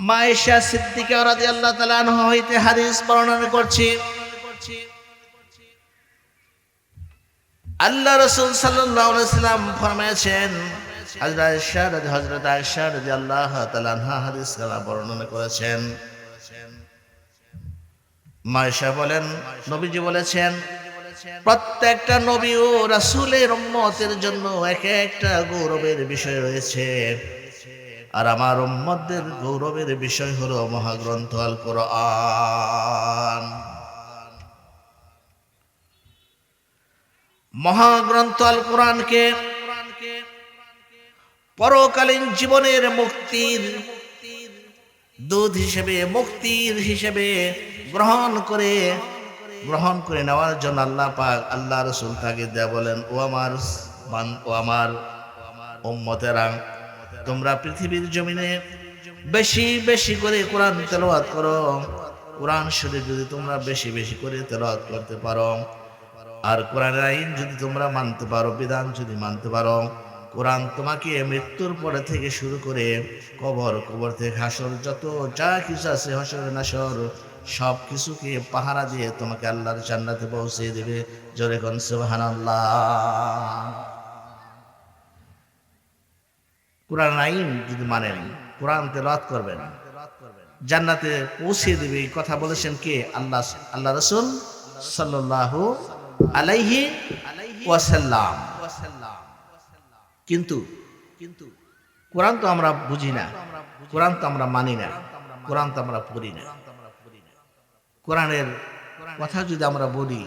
মা আয়েশা সিদ্দিকা রাদিয়াল্লাহু তাআলা আনহা হইতে হাদিস বর্ণনা করছি, আল্লাহ রাসূল সাল্লাল্লাহু আলাইহি ওয়াসাল্লাম ফরমায়েছেন, হযরত আয়েশা রাদিয়াল্লাহু তাআলা আনহা হাদিস বর্ণনা করেছেন। মা আয়েশা বলেন, নবীজি বলেছেন, প্রত্যেকটা নবী ও রাসূলের উম্মতের জন্য এক একটা গৌরবের বিষয় রয়েছে, আর আমার উম্মতদের গৌরবের বিষয় হলো মহাগ্রন্থ আল কোরআন। মহাগ্রন্থ আল কোরআনকে পরকালীন জীবনের মুক্তির দুধ হিসেবে, মুক্তির হিসেবে গ্রহণ করে নেওয়ার জন্য আল্লাহ পাক, আল্লাহ রাসূল তাকে দেয়া বলেন, ও আমার উম্মতেরা, তোমরা পৃথিবীর জমিনে বেশি বেশি করে কোরআন তেলাওয়াত করো। কোরআন শরীফ যদি তোমরা বেশি বেশি করে তেলাওয়াত করতে পারো, আর কোরআনের আইন যদি তোমরা মানতে পারো, বিধান যদি মানতে পারো, কোরআন তোমাকে মৃত্যুর পরে থেকে শুরু করে কবর থেকে হাসর, যত যা কিছু আছে, হাসর নাসর, সব কিছুকে পাহারা দিয়ে তোমাকে আল্লাহর জান্নাতে পৌঁছে দেবে। জোরে কোন সুবহানাল্লাহ। কোরআন আইন যদি মানেন, কোরআন তেলাওয়াত করবেন, জান্নাতে পৌঁছে দেবে। এই কথা বলেছেন কে? আল্লাহ রাসূল সাল্লাল্লাহু আলাইহি ওয়াসাল্লাম। কিন্তু কোরআন তো আমরা বুঝি না, কোরআন তো আমরা মানি না, কোরআন তো আমরা পড়ি না। কোরআনের কথা যদি আমরা বলি,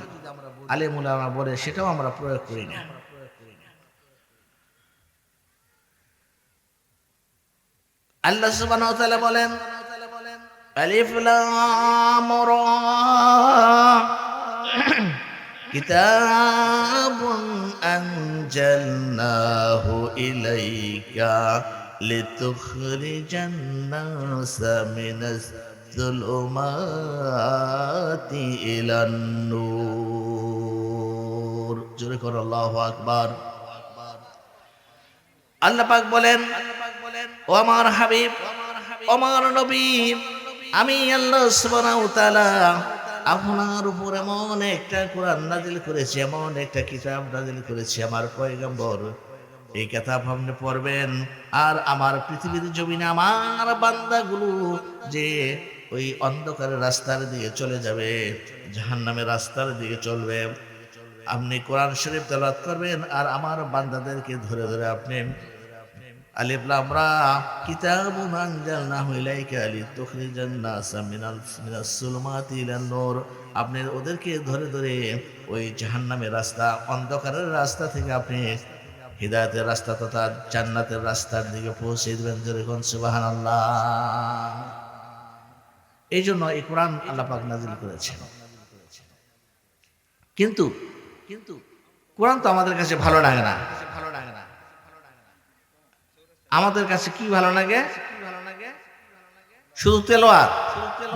আলেম উলামা বলে, সেটাও আমরা প্রয়োগ করি না। আল্লাহ সুবহানাহু ওয়া তাআলা বলেন, আলিফ লাম রা কিতাবুন আনজালনাহু ইলাইকা লিতুখরিজান নাসা মিনাজ যুলুমাতি ইলান নূর। জোরে করো আল্লাহু আকবার। আল্লাহ পাক বলেন, ও আমার হাবিব, ও আমার নবী, আমি আল্লাহ সুবহানাহু ওয়া তাআলা আপনার উপর এমন একটা কোরআন নাজিল করেছি, এমন একটা কিতাব নাজিল করেছি, আমার পয়গম্বর এই কিতাব আপনি পড়বেন, আর আমার পৃথিবীর জমিনে আমার বান্দাগুলো যে ওই অন্ধকারের রাস্তার দিকে চলে যাবে, জাহান্নামের রাস্তার দিকে চলবে, আপনি কোরআন শরীফ তেলাওয়াত করবেন, আর আমার বান্দাদেরকে ধরে ধরে আপনি আলিফ লাম রা কিতাবুন আনজালনাহু ইলাইকা লিতুখরিজান নাসা মিনাস যুলুমাতি ইলান নূর, আপনি ওদেরকে ধরে ধরে ওই জাহান্নামের রাস্তা, অন্ধকারের রাস্তা থেকে আপনি হিদায়াতের রাস্তা তথা জান্নাতের রাস্তার দিকে পৌঁছে দেবেন। জোরে কোন সুবহানাল্লাহ। এই জন্য এই কোরআন আল্লাহ পাক নাজিল করেছেন। কিন্তু কোরআন তো আমাদের কাছে ভালো লাগে না। আমাদের কাছে কি ভালো লাগে? শুধু তেলাওয়াত।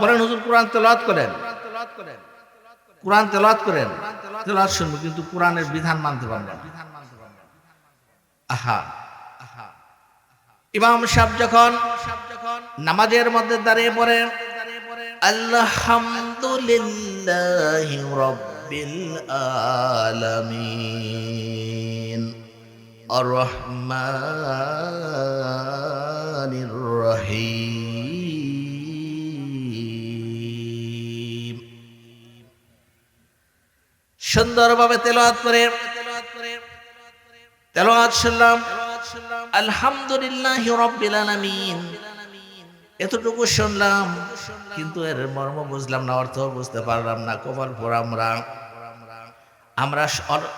বলেন হুজুর কোরআন তেলাওয়াত করেন, কোরআন তেলাওয়াত করেন, তেলাওয়াত শুনবো, কিন্তু কোরআনের বিধান মানতে পারবেন না। আহা, ইমাম সাহেব যখন নামাজের মধ্যে দাঁড়িয়ে পড়ে, আলহামদুলিল্লাহি রাব্বিল আলামিন আর-রহমানির রহিম, সুন্দরভাবে তেলাওয়াত করে তেলাওয়াত শুনলাম, আলহামদুলিল্লাহি রাব্বিল আলামিন, এতটুকু শুনলাম, কিন্তু এর মর্ম বুঝলাম না, অর্থ বুঝতে পারলাম না। কপাল পোড়া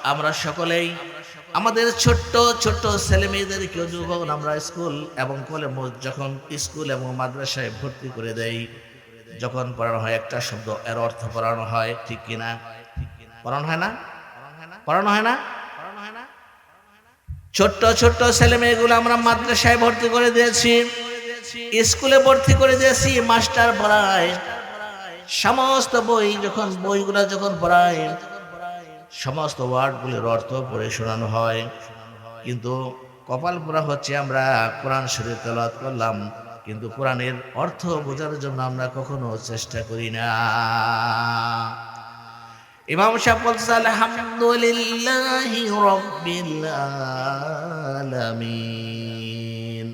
আমরা সকলেই আমাদের ছোট্ট ছোট্ট ছেলে মেয়েদেরকে যখন আমরা স্কুল এবং যখন স্কুল এবং মাদ্রাসায় ভর্তি করে দেই, যখন পড়ানো হয় একটা শব্দ, এর অর্থ পড়ানো হয়, ঠিক কিনা? পড়ানো হয় না? পড়ানো হয় না? ছোট্ট ছোট্ট ছেলে মেয়েগুলো আমরা মাদ্রাসায় ভর্তি করে দিয়েছি, স্কুলে ভর্তি করে দিয়েছি, মাস্টার পড়ায়, সমস্ত বইগুলো যখন পড়ায়, সমস্ত ওয়ার্ডগুলির অর্থ পড়ে শোনানো হয়। কিন্তু কপাল পোড়া হচ্ছে, আমরা কোরআন শরীফ তেলাওয়াত করলাম, কিন্তু কোরআনের অর্থ বোঝার জন্য আমরা কখনো চেষ্টা করি না। ইমাম সাহেব বলছে আলহামদুলিল্লাহি রাব্বিল আলামিন।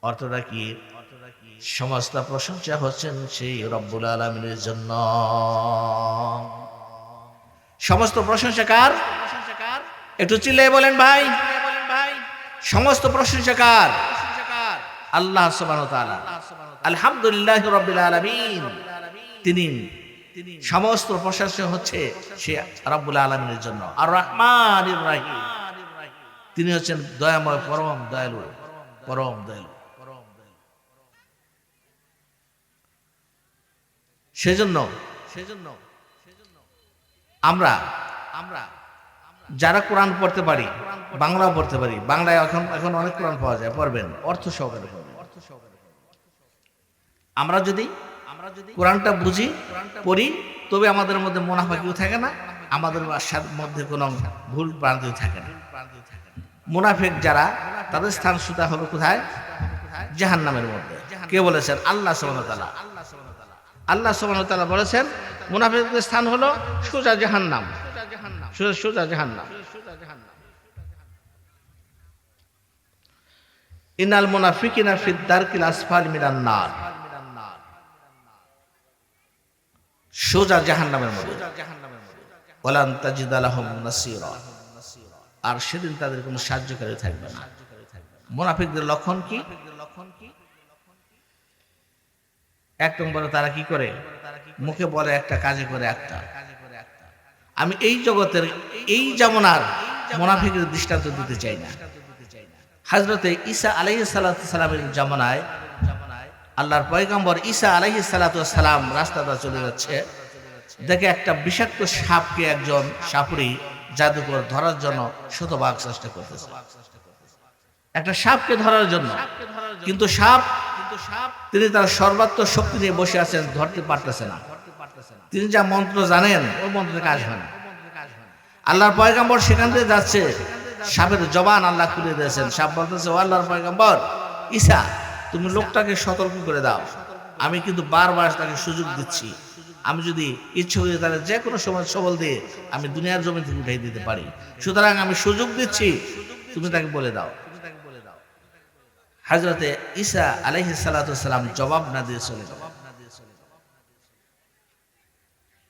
অর্থটা কি? সমস্ত প্রশংসা হচ্ছেন সেই রব্বুল আলামিনের জন্য। সমস্ত প্রশংসা কার? একটু চিল্লায়ে বলেন ভাই। সমস্ত প্রশংসা কার? আল্লাহ সুবহানাহু ওয়া তাআলা। আলহামদুলিল্লাহি রাব্বিল আলামিন। তিনি সমস্ত প্রশংসা হচ্ছে সে রব্বুল আলামিনের জন্য। আর রহমানির রহিম, তিনি হচ্ছেন দয়াময়, পরম দয়ালু, পরম দয়ালু। সেজন্য আমরা যারা কোরআন পড়তে পারি, বাংলাও পড়তে পারি, বাংলায় এখন অনেক কোরআন পাওয়া যায়, পড়বেন, অর্থ সহকারে পড়বেন। আমরা যদি কোরআনটা বুঝি, পড়ি, তবে আমাদের মধ্যে মুনাফিকও থাকে না, আমাদের মধ্যে কোনো ভুল ভ্রান্তি থাকে না। মুনাফিক যারা, তাদের স্থান সুতা হবে কোথায়? জাহান্নামের মধ্যে। কে বলেছেন? আল্লাহ সুবহানাহু ওয়া তাআলা। আল্লাহ সুবহানাহু ওয়া তাআলা বলেছেন মুনাফিকদের স্থান হলো সোজা জাহান্নাম, সোজা জাহান্নাম। ইন্নাল মুনাফিকিনা ফিদ দারকিল আসফালি মিনান নার, সোজা জাহান্নামের মধ্যে। ওয়ালান তাজিদা লাহুম নাসীরা, আর সেদিন তাদের কোনো সাহায্যকারী থাকবে না। মুনাফিকদের লক্ষণ কি? এক নম্বরে তারা কি করে? মুখে বলে একটা, কাজে করে একটা। আমি এই জগতের, এই জামানার মুনাফিকের দৃষ্টান্ত দিতে চাই না। হযরতে ঈসা আলাইহিস সালাতু সালামের জামানায় আল্লাহর পয়গম্বর ঈসা আলাইহিস সালাতু সালাম রাস্তাটা চলে যাচ্ছে, দেখে একটা বিষাক্ত সাপকে একজন সাপুরি জাদুকর ধরার জন্য শতভাগ চেষ্টা করতেছে, একটা সাপকে ধরার জন্য। কিন্তু সাপ, তিনি তার সর্বাত্মক শক্তি নিয়ে বসে আছেন, ধরতে পারতেছে না। তিনি যা মন্ত্র জানেন, ওই মন্ত্রে কাজ হয় না। আল্লাহর পয়গম্বর সেখান থেকে যাচ্ছে, সাপের জবান আল্লাহ খুলে দিয়েছেন। সাপ বলতেছে, ও আল্লাহর পয়গম্বর ঈসা, তুমি লোকটাকে সতর্ক করে দাও, আমি কিন্তু বারবার তাকে সুযোগ দিচ্ছি, আমি যদি ইচ্ছে করি তাহলে যে কোনো সময় সবল দিয়ে আমি দুনিয়ার জমি থেকে উঠাই দিতে পারি, সুতরাং আমি সুযোগ দিচ্ছি, তুমি তাকে বলে দাও। হযরতে ঈসা আলাইহিস সালাতু সালাম জবাব না দিয়ে চলে গেলেন।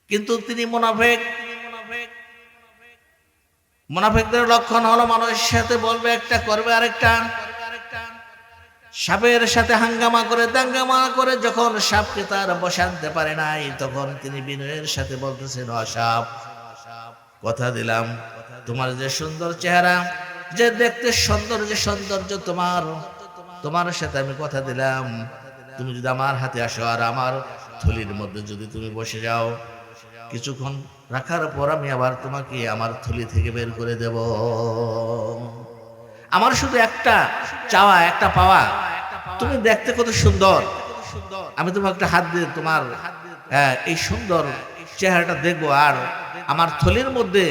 কিন্তু তিনি মুনাফিক। মুনাফিকদের লক্ষণ হলো মানুষের সাথে বলবে একটা, করবে আরেকটা। সাপের সাথে হাঙ্গামা করে, দাঙ্গামা করে যখন সাপকে তার বসাতে পারে নাই, তখন তিনি বিনয়ের সাথে বলতেছেন, ও সাপ, কথা দিলাম তোমার যে সুন্দর চেহারা, যে দেখতে সুন্দর, যে সৌন্দর্য তোমার সাথে আমি কথা দিলাম, তুমি যদি আমার হাতে আসো আর আমার থলির মধ্যে যদি তুমি বসে যাও, কিছুক্ষণ রাখার পর আমি আবার তোমাকে আমার থলি থেকে বের করে দেব। আমার শুধু একটা চাওয়া, একটা পাওয়া, তুমি দেখতে কত সুন্দর, আমি তোমাকে একটা হাত দিয়ে তোমার এই সুন্দর চেহারাটা দেখবো, আর আমার থলির মধ্যে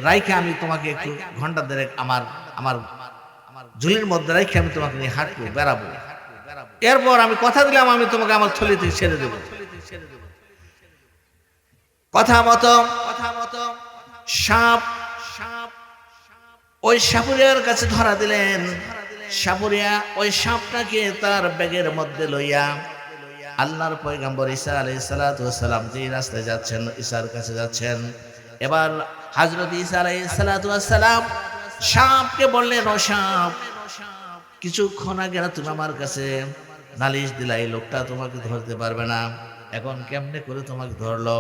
রাইখে আমি তোমাকে একটু ঘন্টা দেড়েক আমার ঝুলির মধ্যে রাইখে আমি তোমাকে নিয়ে হাঁটবো, বেড়াবো। এরপর আমি কথা দিলাম আমি তোমাকে আমার থলি থেকে ছেড়ে দেবো। কথা মতো সাপ ওই সাপুরিয়ার কাছে ধরা দিলেন। সাপুরিয়া ওই সাপটাকে তার ব্যাগের মধ্যে লইয়া আল্লাহর পয়গম্বর ঈসা আলাইহিস সালাতু ওয়াস সালাম যে রাস্তায় যাচ্ছেন, ঈসার কাছে যাচ্ছেন, এবার হযরত ঈসা আলাইহিস সালাতু ওয়াস সালাম সাপকে বললেন, ও সাপ, কিছুক্ষণ আগে তুমি আমার কাছে নালিশ দিলা এই লোকটা তোমাকে ধরতে পারবে না, এখন কেমনে করে তোমাকে ধরলো?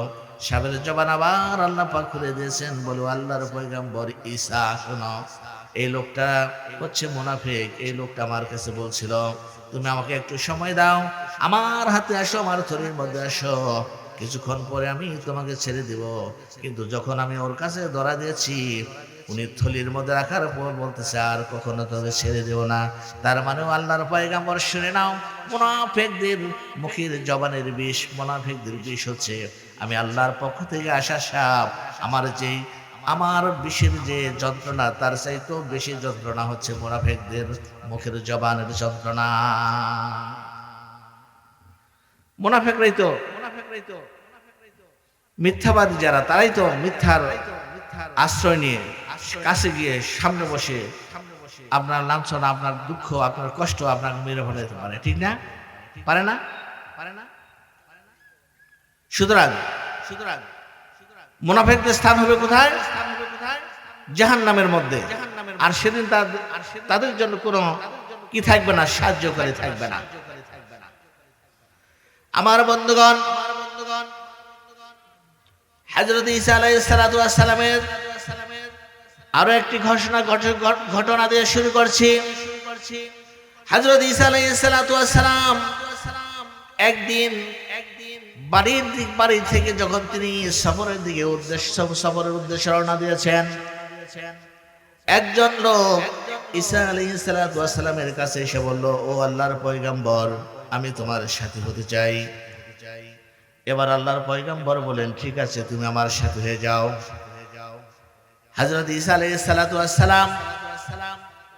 সাপের জবান আবার আল্লাহ পাক খুলে দিয়েছেন। বলো, আল্লাহর পয়গম্বর ঈসা, শোনো, এই লোকটা হচ্ছে মুনাফিক। এই লোকটা আমার কাছে বলছিল, তুমি আমাকে একটু সময় দাও, আমার হাতে আসো, আমার থলির মধ্যে আসো, কিছুক্ষণ পরে আমি তোমাকে ছেড়ে দিব। কিন্তু যখন আমি ওর কাছে ধরা দিয়েছি, উনি থলির মধ্যে রাখার পর বলতেছে, আর কখনো তোকে ছেড়ে দেব না। তার মানে আল্লাহর পয়গম্বর, শুনে নাও, মুনাফিকদের মুখের জবানের বিষ, মুনাফিকদের বিষ হচ্ছে আমি আল্লাহর পক্ষ থেকে আসা সাপ। আমার যেই আমার বিষের যে যন্ত্রণা তার চাইতেও বেশি যন্ত্রণা হচ্ছে মুনাফিকদের মুখের জবানের যন্ত্রণা। মুনাফিকরাই তো মিথ্যাবাদী যারা, তারাই তো মিথ্যার আশ্রয় নিয়ে কাছে গিয়ে সামনে বসে আপনার লাঞ্ছনা, আপনার দুঃখ, আপনার কষ্ট আপনাকে মেরে ফেলাইতে পারে, ঠিক না? পারে না? সুতরাং মুনাফিকদের স্থান হবে কোথায়? জাহান্নামের মধ্যে। আর সেদিন তাদের জন্য কোনো কি থাকবে না, সাহায্যকারী থাকবে না। আমার বন্ধুগণ, হযরত ঈসা আলাইহিস সালাতু ওয়াস সালামের আরো একটি ঘটনা দিয়ে শুরু করছি। হযরত ঈসা আলাইহিস সালাতু ওয়াস সালাম একদিন বাড়ি থেকে যখন তিনি সফরের উদ্দেশ্যে রওনা দিয়েছেন, একজন লোক ঈসা আলাইহিস সালাতু ওয়াস সালামের কাছে এসে বলল, ও আল্লাহর পয়গম্বর, আমি তোমার সাথী হতে চাই। এবার আল্লাহর পয়গম্বর বলেন, ঠিক আছে, তুমি আমার সাথী হয়ে যাও। হযরত ঈসা আলাইহিস সালাতু ওয়াস সালাম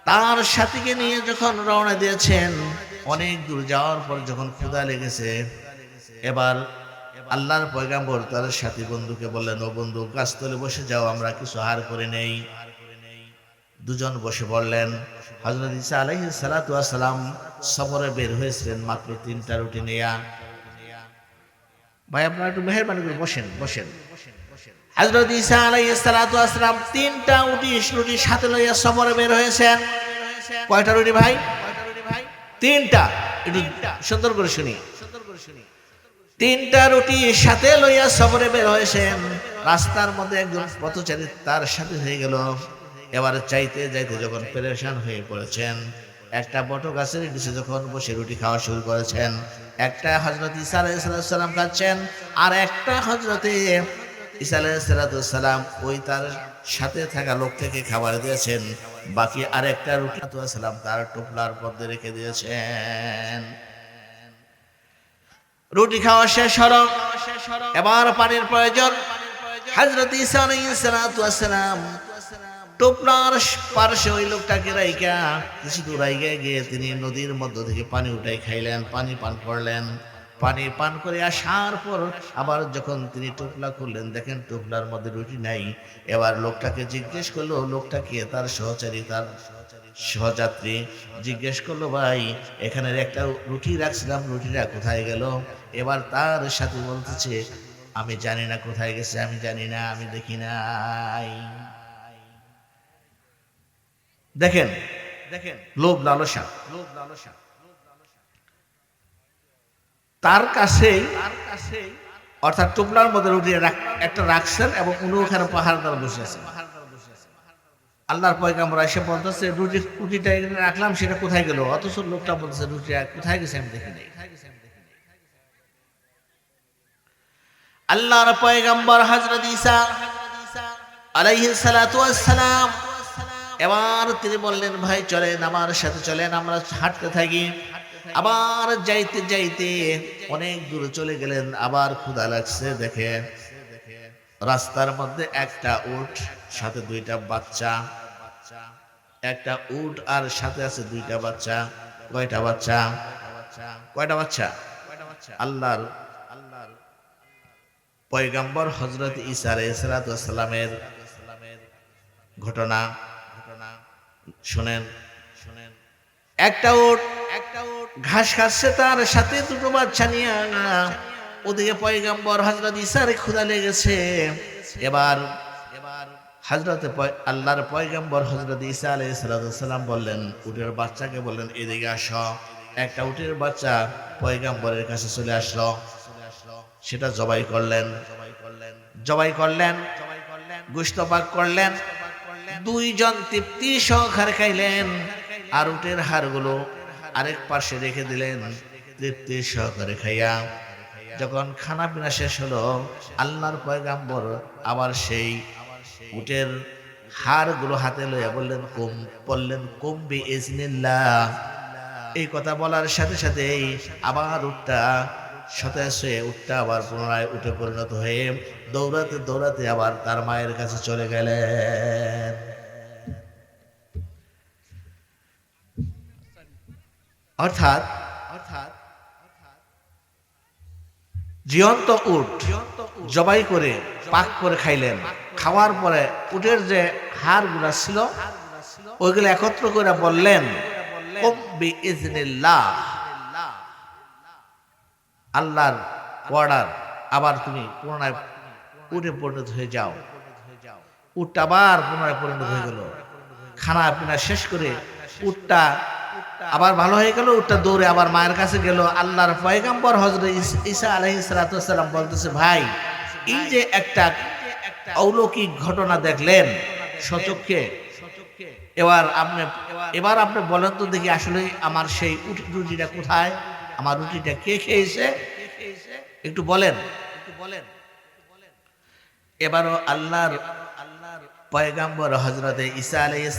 তার সাথীকে নিয়ে যখন রওনা দিয়েছেন, অনেক দূর যাওয়ার পর যখন ক্ষুধা লেগেছে, এবার আল্লাহর পয়গম্বর তার সাথী বন্ধুকে বললেন, ও বন্ধু, গাছতলে বসে যাও, আমরা কিছু আহার করে নেই। দুজন বসে পড়লেন। হযরত ঈসা আলাইহিস সালাতু ওয়াস সালাম সফরে বের হয়েছিলেন মাত্র 3টা রুটি নিয়ে। ভাই আপনারা একটু মেহেরবানি করে বসেন। হযরত ঈসা আলাইহিস সালাতু ওয়াস সালাম 3টা রুটি সাথে লইয়া সফরে বের হয়েছেন। কয়টা রুটি ভাই? 3টা। একটু সুন্দর করে শুনি। 3টা রুটি সাথে লইয়া সফরে বের হয়েছেন। রাস্তার মধ্যে একজন পথচারী তার সাথে হয়ে গেল। এবার চাইতে যাইতে যখন পেরেশান হয়ে পড়েছেন, একটা বট গাছের নিচে যখন বসে রুটি খাওয়া শুরু করেছেন, একটা হযরত ঈসা আলাইহিস সালাম খাচ্ছেন, আর একটা হযরত ঈসা আলাইহিস সালাম ওই তার সাথে থাকা লোক থেকে খাবার দিয়েছেন। বাকি আরেকটা রুটি সালাম তার টোপলার মধ্যে রেখে দিয়েছেন। রুটি খাওয়া শেষ হলো, এবার পানির প্রয়োজন। হযরত ঈসা আলাইহিস সালাম টোপলার পার্শ্বে ওই লোকটাকে রাইখা কিছু দূর গিয়ে তিনি নদীর মধ্য থেকে পানি উঠাই খাইলেন, পানি পান করলেন। পানি পান করে আসার পর আবার যখন তিনি টোপলা খুললেন, দেখেন টোপলার মধ্যে রুটি নাই। এবার লোকটাকে জিজ্ঞেস করলো, লোকটাকে তার সহচারী, তার সহযাত্রী জিজ্ঞেস করলো, ভাই এখানে একটা রুটি রাখছিলাম, রুটিটা কোথায় গেল? এবার তার সাথে বলতেছে, আমি জানি না কোথায় গেছে, আমি জানি না, আমি দেখি নাই। দেখেন লোভ লালসা। তার কাছেই অর্থাৎ টোপলার মধ্যে রুটি একটা রাখছেন এবং উনি ওখানে পাহাড়দার বসে আছেন। আল্লাহর পয়গম্বর এসে বলতেছে, রুটিটা এখানে রাখলাম, সেটা কোথায় গেল? অথচ লোকটা বলতেছে, রুটি কোথায় গেছে আমি দেখি নাই। আল্লাহর পয়গম্বর হযরত ঈসা আলাইহিস সালাতু ওয়াস সালাম এবার তিনি বললেন, ভাই চলেন, আমার সাথে চলেন, আমরা হাঁটতে থাকি। আবার যাইতে যাইতে অনেক দূরে চলে গেলেন। আবার ক্ষুধা লাগছে, দেখে রাস্তার মধ্যে একটা উট, সাথে 2টা বাচ্চা। একটা উট আর সাথে আছে 2টা বাচ্চা। কয়টা বাচ্চা? আল্লাহর পয়গম্বর হযরত ঈসা আলাইহিস সালামের ঘটনা শুনেন। একটা উট ঘাস খাচ্ছে, তার সাথে 2টো বাচ্চা নিয়ে। ওদিকে পয়গম্বর হযরত ঈসার ক্ষুধা লেগেছে। এবার আল্লাহর পয়গম্বর হযরত ঈসা আলাইহিস সালাম বললেন, উটের বাচ্চাকে বললেন, এদিকে আসো। একটা উটের বাচ্চা পয়গম্বরের কাছে চলে আসলো। সেটা জবাই করলেন, গোশত পাক করলেন। 2 জন তৃপ্তি সহকারে খাইলেন, আর উটের হাড়গুলো আরেক পাশে রেখে দিলেন। তৃপ্তি সহকারে খাইয়া যখন খানা পিনা শেষ হলো, আল্লাহর পয়গম্বর আবার সেই উটের হাড়গুলো হাতে লইয়া বললেন, কুম বিইজনিল্লাহ। এই কথা বলার সাথে সাথে আবার উটটা সতেজ হয়ে উঠটা আবার পুনরায় উঠে পরিণত হয়ে দৌড়াতে দৌড়াতে আবার তার মায়ের কাছে চলে গেলেন। অর্থাৎ জীবন্ত উট জবাই করে পাক করে খাইলেন। খাওয়ার পরে উটের যে হাড়গুলা ছিল ওইগুলো একত্র করে বললেন বিইজনিল্লাহ, আল্লাহর অর্ডার, আবার তুমি পুনরায় উটে পরিণত হয়ে যাও। উটটা আবার পুনরায় পরিণত হয়ে গেল। খানা পিনা শেষ করে উটটা আবার ভালো হয়ে গেল। উটটা দৌড়ে আবার মায়ের কাছে গেল। আল্লাহর পয়গম্বর হযরত ঈসা আলাইহিস সালাম বলতেছে, ভাই এই যে একটা অলৌকিক ঘটনা দেখলেন সচক্ষে, এবার আপনি বলেন তো দেখি আসলে আমার সেই রুটিটা কোথায়, আমার রুটিটা কে খেয়েছে, একটু বলেন। এবারও আল্লাহর পয়গম্বর হযরত ঈসা আলাইহিস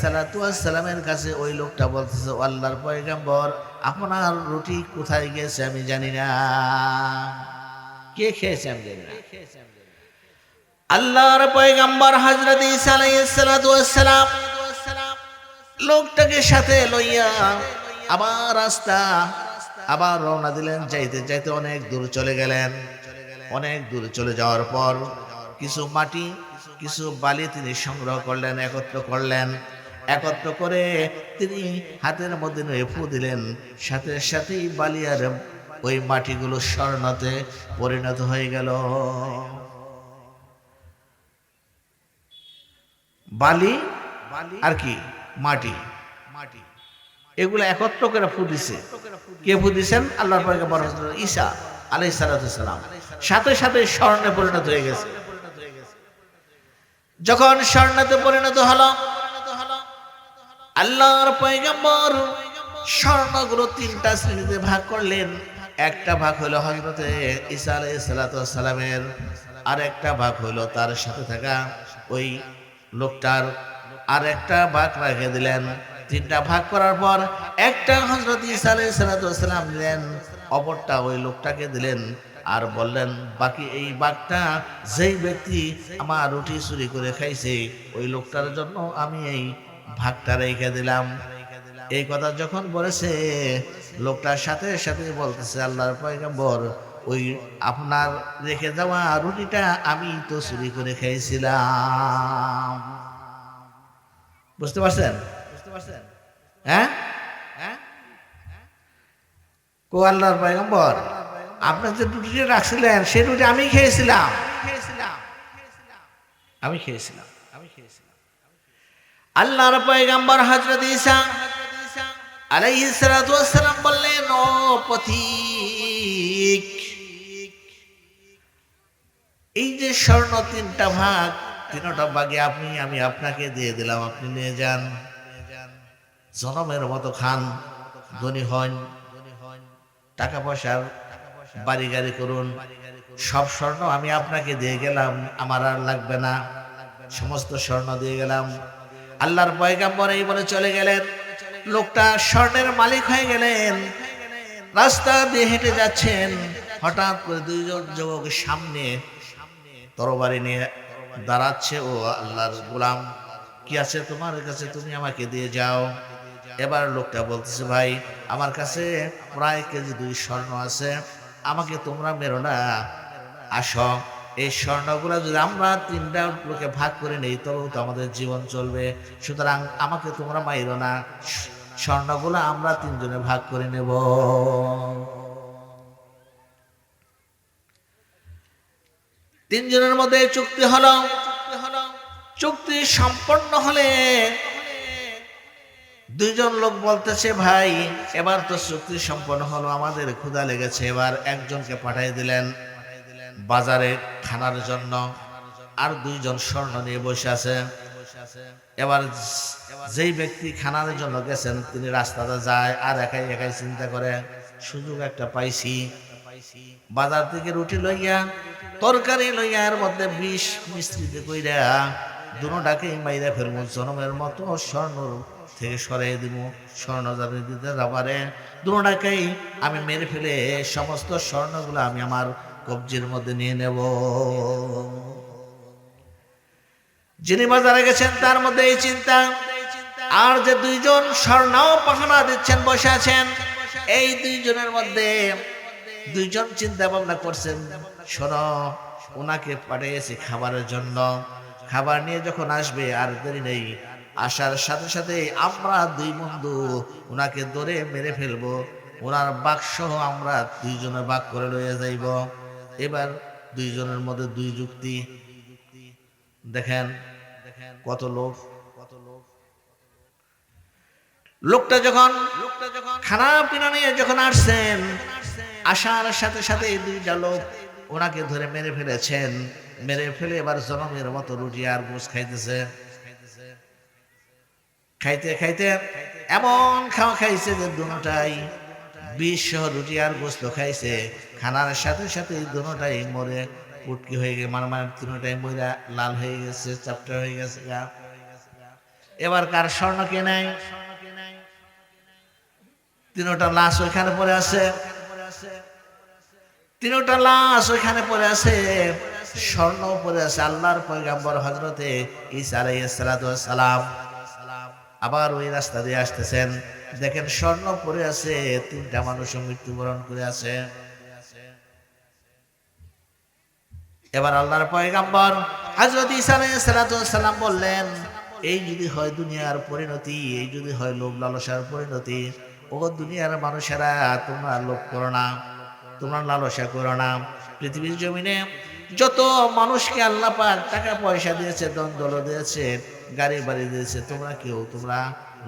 সালামের কাছে ওই লোকটা বলতেছে, আল্লাহর পয়গম্বর আপনার রুটি কোথায় গেছে আমি জানি না, কে খেয়েছে আমি জানি না। আল্লাহর পয়গম্বর হযরত ঈসা আলাইহিস সালাম লোকটাকে সাথে লইয়া আবার রওনা দিলেন। যাইতে যাইতে অনেক দূর চলে গেলেন। অনেক দূর চলে যাওয়ার পর কিছু মাটি কিছু বালি তিনি সংগ্রহ করলেন, একত্র করে তিনি হাতের মধ্যে নিয়ে ফু দিলেন। সাথে সাথেই বালি আর ওই মাটিগুলো স্বর্ণতে পরিণত হয়ে গেল। বালি আর কি মাটি এগুলো একত্র করে ফু দিছে। কে ফু দিছেন? আল্লাহর পয়গম্বর হযরত ঈসা আলাইহিস সালাম। সাথে সাথে স্বর্ণে পরিণত হয়ে গেছে। যখন স্বর্ণতে পরিণত হলো, আল্লাহর পয়গম্বর স্বর্ণগুলো তিনটা শ্রেণীতে ভাগ করলেন। একটা ভাগ হলো হযরতে ঈসা আলাইহিস সালামের, আর একটা ভাগ হলো তার সাথে থাকা ওই লোকটার, আর একটা ভাগ রেখে দিলেন। তিনটা ভাগ করার পর একটা হযরত ঈসা আলাইহিস সালাম দিলেন, অপরটা ওই লোকটাকে দিলেন, আর বললেন বাকি এই ভাগটা যেই ব্যক্তি আমার রুটি চুরি করে খাইছে ওই লোকটার জন্য আমি এই ভাগটা রেখে দিলাম। এই কথা যখন বলেছে, লোকটার সাথে সাথে বলতেছে, আল্লাহর পয়গম্বর ওই আপনার রেখে যাওয়া রুটিটা আমি তো চুরি করে খাইছিলাম। বুঝতে পারছেন? হ্যাঁ, কো আল্লাহর পয়গম্বর আপনার যে রুটিটা রাখছিলেন সেই রুটি আমি খেয়েছিলাম। আল্লাহর পয়গম্বর হযরত ঈসা আলাইহিস সালাম বললেন, ও পথিক, এই যে স্বর্ণ তিনটা ভাগ, তিনটা ভাগে আমি আপনাকে দিয়ে দিলাম, আপনি নিয়ে যান, জনমের মতো খান, ধনী হন, টাকা পয়সার বাড়ি গাড়ি করুন, সব স্বর্ণ আমি আপনাকে দিয়ে গেলাম, আমার আর লাগবে না, সমস্ত স্বর্ণ দিয়ে গেলাম। আল্লাহর পয়গম্বর এই বলে চলে গেলেন। লোকটা স্বর্ণের মালিক হয়ে গেলেন। রাস্তা দিয়ে হেঁটে যাচ্ছেন, হঠাৎ করে দুইজন যুবক সামনে তরবারি নিয়ে দাঁড়াচ্ছে। ও আল্লাহর গোলাম, কি আছে তোমার কাছে, তুমি আমাকে দিয়ে যাও। এবার লোকটা বলতেছে, ভাই আমার কাছে প্রায় কেজি 2 স্বর্ণ আছে, আমাকে তোমরা মেরো না, আসো, এই স্বর্ণগুলো যদি আমরা 3টা লোকে ভাগ করে নেই তবেও তো আমাদের জীবন চলবে, সুতরাং আমাকে তোমরা মাইরো না, স্বর্ণগুলো আমরা 3 জনে ভাগ করে নেব। তিনজনের মধ্যে চুক্তি হলো। চুক্তি সম্পন্ন হলে দুইজন লোক বলতেছে, ভাই এবার তো চুক্তি সম্পন্ন হলো, আমাদের ক্ষুধা লেগেছে, এবার একজনকে পাঠিয়ে দিলেন বাজারে খানার জন্য, আর 2 জন স্বর্ণ নিয়ে বসে আছে। এবার যেই ব্যক্তি খানার জন্য গেছেন তিনি রাস্তাতে যায় আর একাই চিন্তা করে, সুযোগ একটা পাইছি, বাজার থেকে রুটি লইয়া তরকারি লইয়া এর মধ্যে বিষ মিশ্রিত কইরা দুটাকেই মাইরা ফেলবো, জনমের মতো স্বর্ণ থেকে সরিয়ে দিব, স্বর্ণ যাতে দিতে না পারে দুটাকেই আমি মেরে ফেলে সমস্ত স্বর্ণগুলো আমি আমার কবজির মধ্যে নিয়ে নেব। যিনি বাজারে গেছেন তার মধ্যে এই চিন্তা, আর যে দুইজন স্বর্ণ পাহারা দিচ্ছেন বসে আছেন, এই দুইজনের মধ্যে দুইজন চিন্তা ভাবনা করছেন, শোনো ওনাকে পাঠিয়েছি খাবারের জন্য, খাবার নিয়ে যখন আসবে আর দেরি নেই, আসার সাথে সাথে আমরা দুই বন্ধু ওনাকে ধরে মেরে ফেলবো, ওনার বাক্স আমরা দুইজনে ভাগ করে লইয়া যাইব। এবার দুইজনের মধ্যে দুই যুক্তি, দেখেন কত লোক। লোকটা যখন খানা পিনা নিয়ে যখন আসছেন, আসার সাথে সাথে এই দুইটা লোক ওনাকে ধরে মেরে ফেলেছেন, মেরে ফেলে এবার জনমের মতো রুটি আর গোস খাইতেছে। খাইতে খাইতে এমন খাওয়া খাইছে যে দুটাই 20 রুটি আর গোস্ত খাইছে, খানার সাথে সাথে দুটাই মরে পুটকি হয়ে গেছে, মানে দুটাই মরে লাল হয়ে গেছে, চাপটা হয়ে গেছে। এবার কার স্বর্ণ কে নাই? তিনটা লাশ ওইখানে পড়ে আছে, তিনটা লাশ ওইখানে পড়ে আছে, স্বর্ণ পড়ে আছে। আল্লাহর পয়গম্বর হযরতে ঈসা আলাইহিস সালাতু ওয়াস সালাম আবার ওই রাস্তা দিয়ে আসতেছেন, দেখেন স্বর্ণ পড়ে আছে, তিনটা মানুষ মৃত্যুবরণ করে আছে। এবার আল্লাহর পয়গম্বর হযরত ঈসা আলাইহিস সালাতু ওয়াস সালাম বললেন, এই যদি হয় দুনিয়ার পরিণতি, এই যদি হয় লোভ লালসার পরিণতি, ও দুনিয়ার মানুষেরা তোমরা লোভ করো না, তোমরা লালসা করো না। পৃথিবীর জমিনে যত মানুষকে আল্লাহ পাক টাকা পয়সা দিয়েছে, ধন দৌলত দিয়েছে, গাড়ি বাড়ি দিয়েছে, তোমরা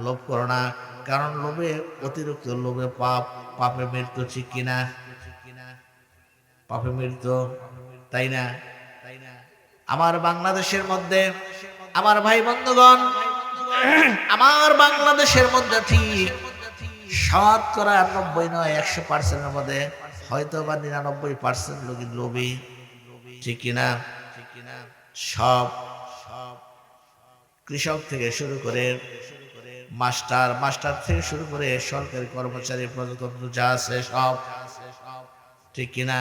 লোভ করো না, কারণ লোভে অতিরিক্ত লোভে পাপ, পাপে মৃত্যু, ঠিক কিনা? পাপে মৃত্যু, তাই না? আমার বাংলাদেশের মধ্যে, আমার ভাই বন্ধুগণ, আমার বাংলাদেশের মধ্যে ঠিক 90 নয় 100% মধ্যে হয়তো বা 99% লোকই লোভী, ঠিক কিনা? সব কৃষক থেকে শুরু করে মাস্টার থেকে শুরু করে সরকারি কর্মচারী, প্রজাতন্ত্র যা আছে সব, ঠিক কিনা?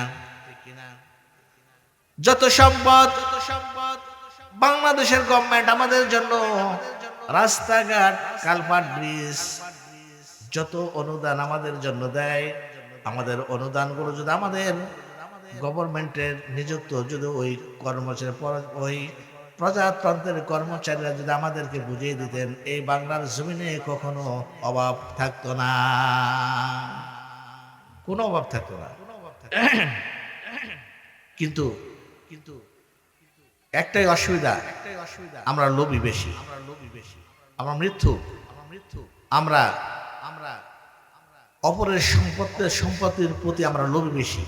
যত সম্পদ বাংলাদেশের গভর্নমেন্ট আমাদের জন্য রাস্তাঘাট, কালভার্ট, ব্রিজ, যত অনুদান আমাদের জন্য দেয়, আমাদের অনুদানগুলো যদি আমাদের গভর্নমেন্টের নিযুক্ত যদি ওই কর্মচারী, ওই প্রজাতন্ত্রের কর্মচারীরা যদি আমাদেরকে বুঝিয়ে দিতেন, এই বাংলার জমিনে কখনো অভাব থাকতো না, কোনো অভাব থাকতো না। কিন্তু একটাই অসুবিধা, আমরা লোভী বেশি, আমরা মৃত্যু, আমরা অপরের সম্পত্তির প্রতি আমরা লোভী বেশি।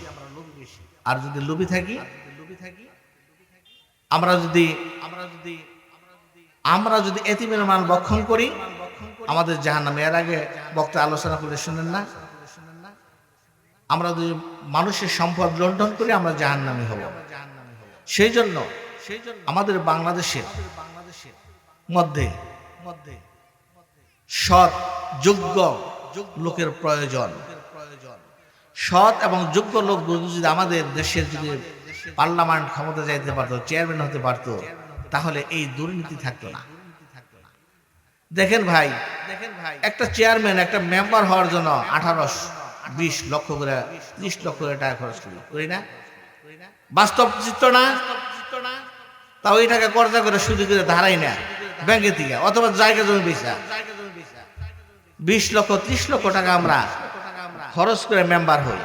আর যদি লোভী থাকি, আমরা যদি এতিমের মাল ভক্ষণ করি, আমাদের জাহান্নাম। এর আগে বক্তা আলোচনা করে শুনেন না? আমরা যদি মানুষের সম্পদ লুণ্ঠন করি, আমরা জাহান্নামী হব। সেই জন্য আমাদের বাংলাদেশের মধ্যে সৎ যোগ্য লোকের প্রয়োজন। সৎ এবং যোগ্য লোক যদি আমাদের দেশের যদি পার্লামেন্ট ক্ষমতা যাইতে পারতো, চেয়ারম্যান হতে পারতো, তাহলে এই দুর্নীতি থাকতো না। দেখেন ভাই, একটা চেয়ারম্যান, একটা মেম্বার হওয়ার জন্য 18-20 লক্ষ করে, 30 লক্ষ করে টাকা খরচ করি না? বাস্তব চিত্র না? তাও এই টাকা কর্জা করে সুদি করে ধারাই না ব্যাংকে থেকে, অথবা জায়গা জমি বেচা 20 লক্ষ 30 লক্ষ টাকা আমরা খরচ করে মেম্বার হই,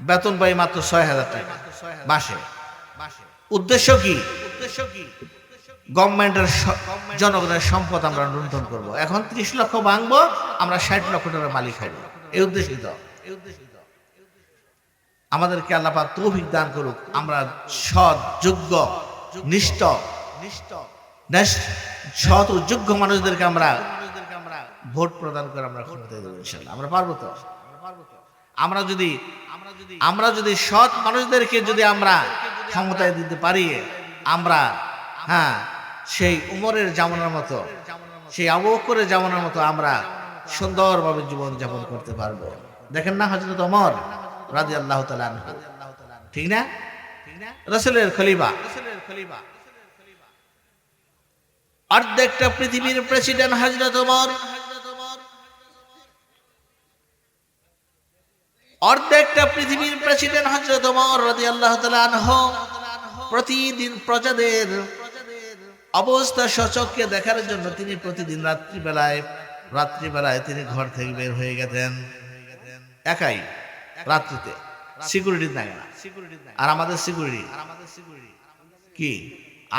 বেতন পাই মাত্র 6,000 টাকা মাসে। উদ্দেশ্য কি? গভর্নমেন্টের, জনগণের সম্পদ আমরা লুণ্ঠন করব। এখন 30 লক্ষ ভাঙবো, আমরা 60 লক্ষ টাকার মালিক হব। এই উদ্দেশিত। আমাদেরকে আল্লাহ পাক তৌফিক দান করুক, আমরা সৎ, যোগ্য, নিষ্ঠ, সৎ ও যোগ্য মানুষদেরকে আমরা ভোট প্রদান করে আমরা ক্ষমতায় দেবো ইনশাআল্লাহ। আমরা পারবো তো? আমরা যদি সৎ মানুষদেরকে যদি আমরা ক্ষমতায় দিতে পারি, আমরা সেই উমরের জামানার মতো সেই আবু বকরের জামানার মতো আমরা সুন্দরভাবে জীবন যাপন করতে পারবো। দেখেন না হযরত ওমর রাদিয়াল্লাহু তাআলা আনহু, ঠিক না? রাসূলের খলিফা, অর্ধেকটা পৃথিবীর প্রেসিডেন্ট হযরত ওমর, অর্ধেকটা পৃথিবীর প্রেসিডেন্ট হযরত ওমর রাদিয়াল্লাহু তাআলা আনহু প্রতিদিন প্রজাদের অবস্থা সচক্ষে দেখার জন্য তিনি প্রতিদিন রাত্রিবেলায় তিনি ঘর থেকে বের হয়ে গেতেন একাই রাত্রিতে, সিকিউরিটি থাকে না। আর আমাদের সিকিউরিটি কি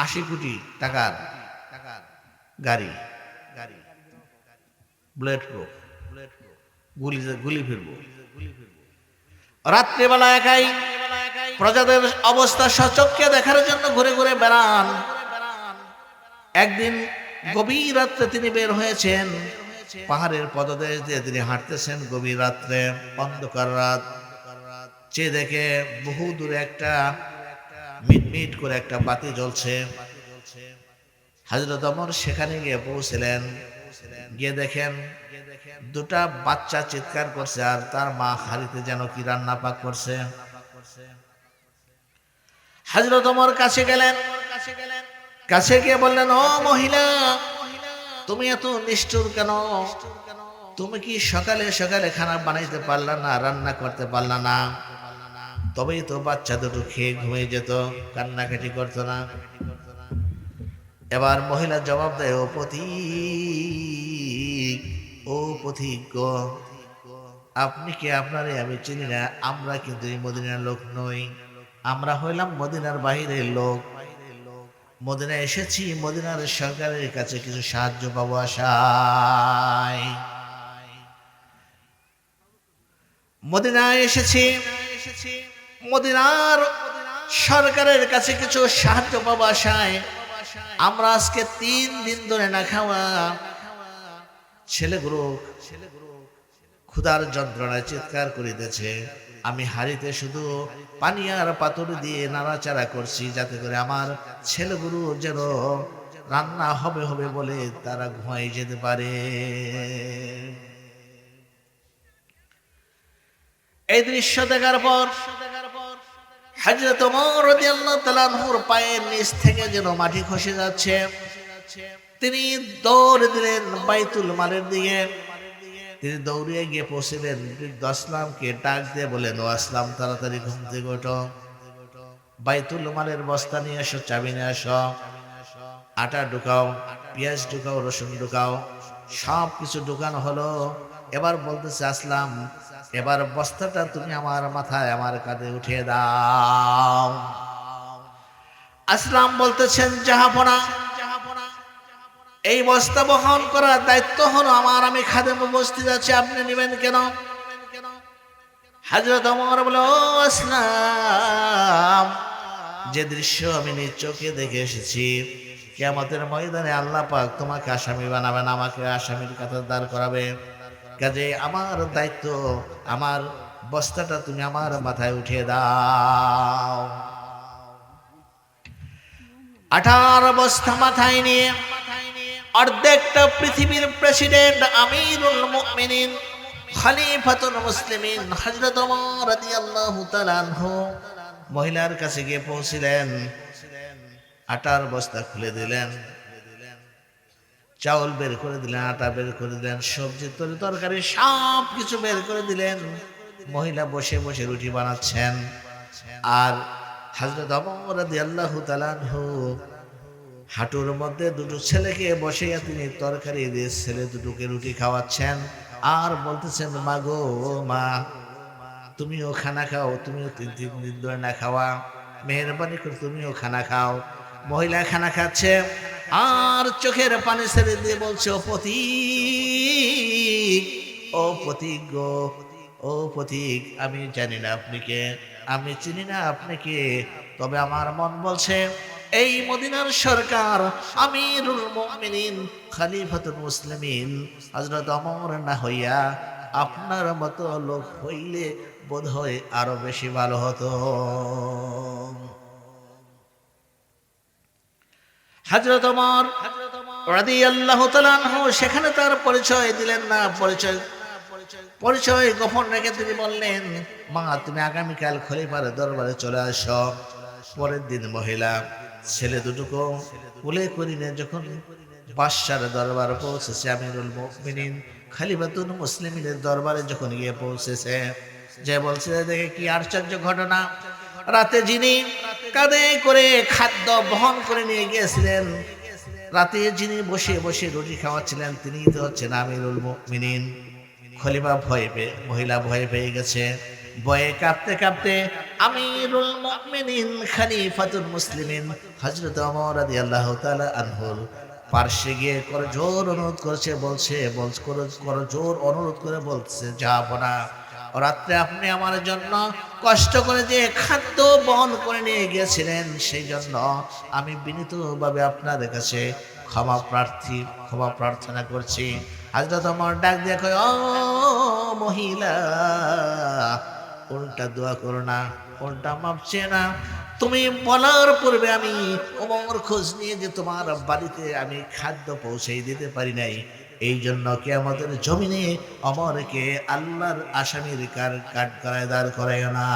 80 কোটি টাকার গাড়ি, বুলেট প্রুফ, গুলি ফিরবো। রাত্রিবেলা একাই প্রজাদের অবস্থা সচক্ষে দেখার জন্য ঘুরে ঘুরে বেড়ান। একদিন গভীর রাত্রে তিনি বের হয়েছেন, পাহাড়ের পদদেশ দিয়ে তিনি হাঁটতেছেন গভীর রাত্রে, অন্ধকার রাত। চেয়ে দেখে বহু দূরে একটা মিটমিট করে একটা বাতি জ্বলছে। হযরত ওমর সেখানে গিয়ে পৌঁছলেন, গিয়ে দেখেন দুটা বাচ্চা চিৎকার করছে আর তার মা হাড়িতে যেন কি রান্না পাক করছে। হযরত ওমর কাছে গেলেন, কাছে গিয়ে বললেন, ও মহিলা, তুমি এত নিষ্ঠুর কেন? তুমি কি সকালে সকালে খানা বানাইতে পারলা না, রান্না করতে পারলা না? তবেই তো বাচ্চা দুটো খেয়ে ঘুমিয়ে যেত, কান্নাকাটি করতো না। এবার মহিলা জবাব দেয়, ও পথিক, ও পথিক গো, আপনি কি? আপনারে আমি চিনি না। আমরা কিন্তু এই মদিনার লোক নই, আমরা হইলাম মদিনার বাহিরের লোক। মদিনা এসেছি মদিনার সরকারের কাছে কিছু সাহায্য পাবো আশায়। মদিনায় এসেছি মদিনার সরকারের কাছে কিছু সাহায্য পাবো আশায়। আমরা আজকে 3 দিন ধরে না খাওয়া, ছেলেগুলো ক্ষুধার যন্ত্রণায় চিৎকার করিতেছে। আমি হাড়িতে শুধু পানি আর পাথর দিয়ে নাড়াচাড়া করছি যাতে করে আমার ছেলেগুলো যেন রান্না হবে হবে বলে তারা ঘুমাই যেতে পারে। এই দৃশ্য দেখার পর হযরত ওমর রাদিয়াল্লাহু তাআলা আনহুর পায়ের নিচ থেকে যেন মাটি খসে যাচ্ছে। তিনি দৌড় দিলেন বাইতুল মালের দিকে। তিনি দৌড়িয়ে গিয়ে পৌঁছলেন, বৃদ্ধ আসলামকে ডাক দিয়ে বলেন, ও আসলাম, তাড়াতাড়ি ঘুম থেকে ওঠো, বাইতুল মালের বস্তা নিয়ে এসো, চাবি নিয়ে আসো, আটা ঢুকাও, পেঁয়াজ ঢুকাও, রসুন ঢুকাও। সব কিছু ঢুকানো হলো। এবার বলতেছে, আসলাম, এবার বস্তাটা তুমি আমার মাথায় আমার কাঁধে উঠিয়ে দাও। আসলাম বলতেছেন, জাহাপনা, এই বস্তা বহন করার দায়িত্ব হলো আমার, আমি খাদেম উপস্থিত আছি, আপনি নেবেন কেন? হযরত ওমর বলে, ও আসলাম, যে দৃশ্য আমি নিজ চোখে দেখে এসেছি, কিয়ামতের ময়দানে আল্লাহ পাক তোমাকে আসামি বানাবেন, আমাকে আসামির কাতারে দাঁড় করাবে। কাজে আমার দায়িত্ব, আমার বস্তাটা তুমি আমার মাথায় উঠিয়ে দাও। 18 বস্তা মাথায় নিয়ে অর্ধেকটা পৃথিবীর প্রেসিডেন্ট, আমিরুল মুমিনিন, খলিফাতুল মুসলিমিন হযরত ওমর রাদিয়াল্লাহু তাআলা আনহু মহিলার কাছে গিয়ে পৌঁছলেন। আটার বস্তা খুলে দিলেন, চাউল বের করে দিলেন, আটা বের করে দিলেন, সবজি তরকারি সব কিছু বের করে দিলেন। মহিলা বসে বসে রুটি বানাচ্ছেন। আর হযরত ওমর রাদিয়াল্লাহু তাআলা আনহু হাঁটুর মধ্যে দুটো ছেলেকে বসিয়ে তিনি তরকারি দিয়ে ছেলে দুটোকে রুটি খাওয়াচ্ছেন। আর বলতেছেন, মা গো মা, তুমিও খানা খাও, তুমিও 3 দিন ধরে না খাওয়া, মেহরবানি করে তুমিও খানা খাও। মহিলা খানা খাচ্ছে আর চোখের পানি ছেড়ে দিয়ে বলছে, ও পথিক, ও পথিক গো, ও পথিক, আমি জানি না আপনি কে, আমি চিনি না আপনি কে, তবে আমার মন বলছে এই মদিনার সরকার, আমিরুল মুমিনিন, খলিফাতুল মুসলিমিন হযরত ওমর না হইয়া আপনার মতো লোক হইলে বোধহয় আরো বেশি ভালো হতো। হযরত ওমর রাদিয়াল্লাহু তাআলা আনহু সেখানে তার পরিচয় দিলেন না, পরিচয় গোপন রেখে তিনি বললেন, মা তুমি আগামীকাল খলিফার দরবারে চলে আসো। পরের দিন মহিলা ছেলে দুটোকে কোলে করে নিয়ে যখন বাদশার দরবার পৌঁছেছে, আমিরুল মুমিনিন খলিফাতুল মুসলিমিনের দরবারে যখন গিয়ে পৌঁছেছে, যে বলছে দেখে কি আশ্চর্য ঘটনা, রাতে যিনি কাঁধে করে খাদ্য বহন করে নিয়ে গিয়েছিলেন, রাতে যিনি বসে বসে রুটি খাওয়াচ্ছিলেন, তিনি তো হচ্ছেন আমিরুল মুমিনিন। খলিফা মহিলা ভয় পেয়ে গেছে, ভয়ে কাঁপতে কাঁপতে আমিরুল মুমিনিন খলিফাতুল মুসলিমিন হযরত ওমর রাদিয়াল্লাহু তাআলা আনহুর পার্শ্বে গিয়ে করজোর অনুরোধ করছে, করজোর অনুরোধ করে বলছে, যাব না, রাত্রে আপনি আমার জন্য কষ্ট করে যে খাদ্য বহন করে নিয়ে গিয়েছিলেন, সেই জন্য আমি বিনীতভাবে আপনাদের কাছে ক্ষমা প্রার্থনা করছি। হযরত ওমর ডাক দিয়ে কয়, ও মহিলা, উল্টা দোয়া করো না, উল্টা মাপ চেয়ে না। তুমি বলার পূর্বে আমি ওমর খোঁজ নিয়ে যে তোমার বাড়িতে আমি খাদ্য পৌঁছে দিতে পারি নাই, এই জন্য কিয়ামতের জমিনে ওমরকে আল্লাহর আসামির কাঠগড়ায় দাঁড় করায় না।